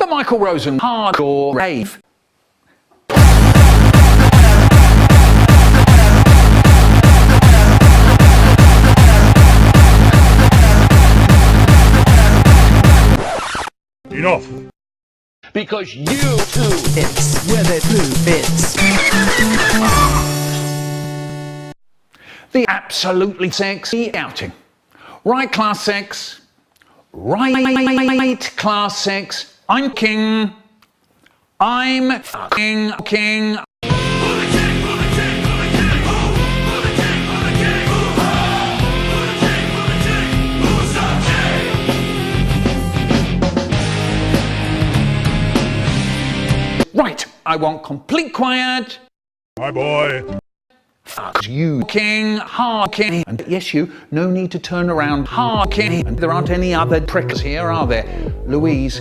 Michael Rosen, hardcore rave. Enough! Because you too It's with it blue bits. the absolutely sexy outing. Right, class 6. Right, class 6. I'm king. I'm fucking king. Right, I want complete quiet. My boy! Fuck you, king, hard king. And yes, you, no need to turn around, hard king. And there aren't any other pricks here, are there? Louise,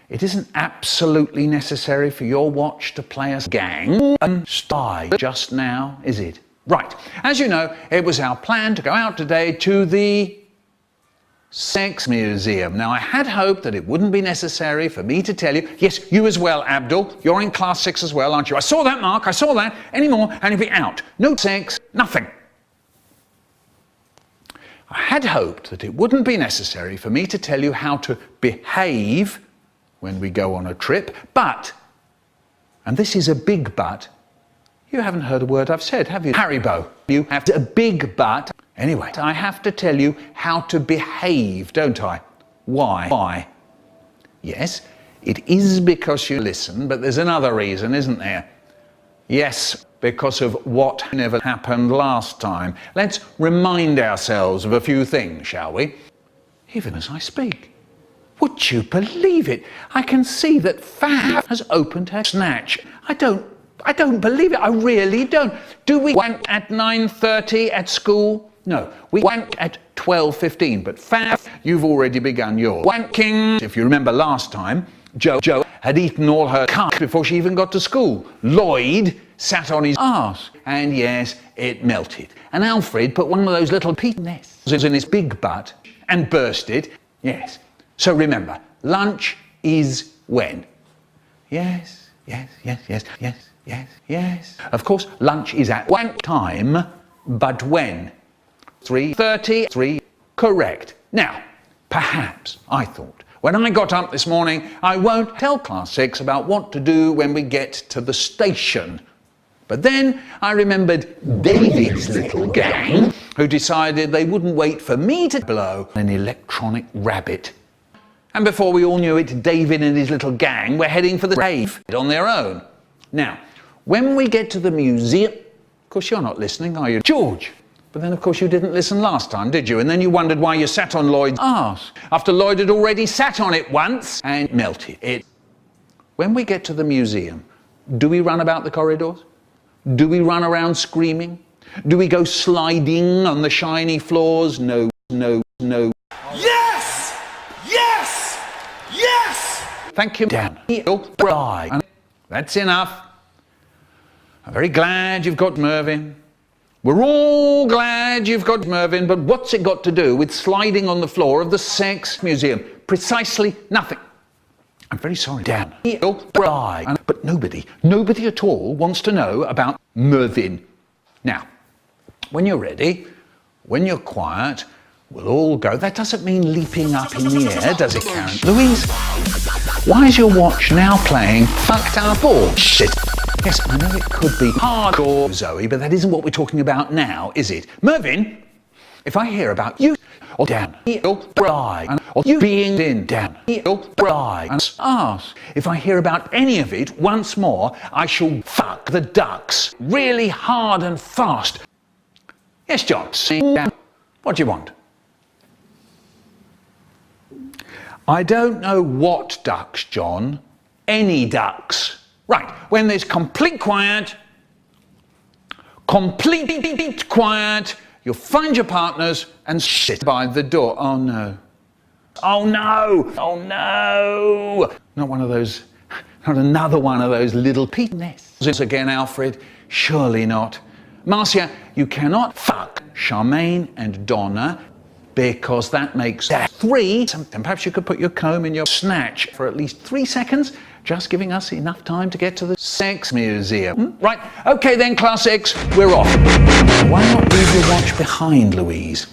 it isn't absolutely necessary for your watch to play us gang and style just now, is it? Right, as you know, it was our plan to go out today to the Sex Museum. Now, I had hoped that it wouldn't be necessary for me to tell you, yes, you as well, Abdul, you're in class 6 as well, aren't you? I saw that, Mark, I saw that, anymore, and you'll be out. No sex, nothing. I had hoped that it wouldn't be necessary for me to tell you how to behave when we go on a trip, but, and this is a big but, you haven't heard a word I've said, have you? Haribo, you have a big but. Anyway, I have to tell you how to behave, don't I? Why? Why? Yes, it is because you listen, but there's another reason, isn't there? Yes, because of what never happened last time. Let's remind ourselves of a few things, shall we? Even as I speak. Would you believe it? I can see that Fab has opened her snatch. I don't believe it, I really don't. Do we wank at 9:30 at school? No, we wank at 12:15, but Fab, you've already begun your wanking. If you remember last time, Jo had eaten all her cup before she even got to school. Lloyd sat on his arse, and yes, it melted. And Alfred put one of those little pea nests in his big butt and burst it. Yes. So remember, lunch is when? Yes, yes, yes, yes, yes, yes, yes. Of course, lunch is at wank time, but when? 3:30, 3, correct. Now, perhaps I thought, when I got up this morning, I won't tell class 6 about what to do when we get to the station. But then I remembered David's little gang, who decided they wouldn't wait for me to blow an electronic rabbit. And before we all knew it, David and his little gang were heading for the rave on their own. Now, when we get to the museum, of course you're not listening, are you, George? But then, of course, you didn't listen last time, did you? And then you wondered why you sat on Lloyd's arse, after Lloyd had already sat on it once and melted it. When we get to the museum, do we run about the corridors? Do we run around screaming? Do we go sliding on the shiny floors? No, no, no. Yes! Yes! Yes! Thank you, Dan. That's enough. I'm very glad you've got Mervyn. We're all glad you've got Mervyn, but what's it got to do with sliding on the floor of the Sex Museum? Precisely nothing. I'm very sorry, Dan. But nobody at all wants to know about Mervyn. Now, when you're ready, when you're quiet, we'll all go. That doesn't mean leaping up in the air, does it, Karen? Louise, why is your watch now playing fucked up or shit? Yes, I know it could be hardcore, Zoe, but that isn't what we're talking about now, is it? Mervyn, if I hear about you or Dan, or you being in Dan, and ask, if I hear about any of it once more, I shall fuck the ducks really hard and fast. Yes, John, what do you want? I don't know what ducks, John. Any ducks. Right, when there's complete quiet, you'll find your partners and sit by the door. Oh no. Oh no. Oh no. Not one of those, not another one of those little pea nests again, Alfred. Surely not. Marcia, you cannot fuck Charmaine and Donna because that makes 3. And perhaps you could put your comb in your snatch for at least 3 seconds, just giving us enough time to get to the sex museum. Right, okay then, class 6, we're off. Why not leave your watch behind, Louise?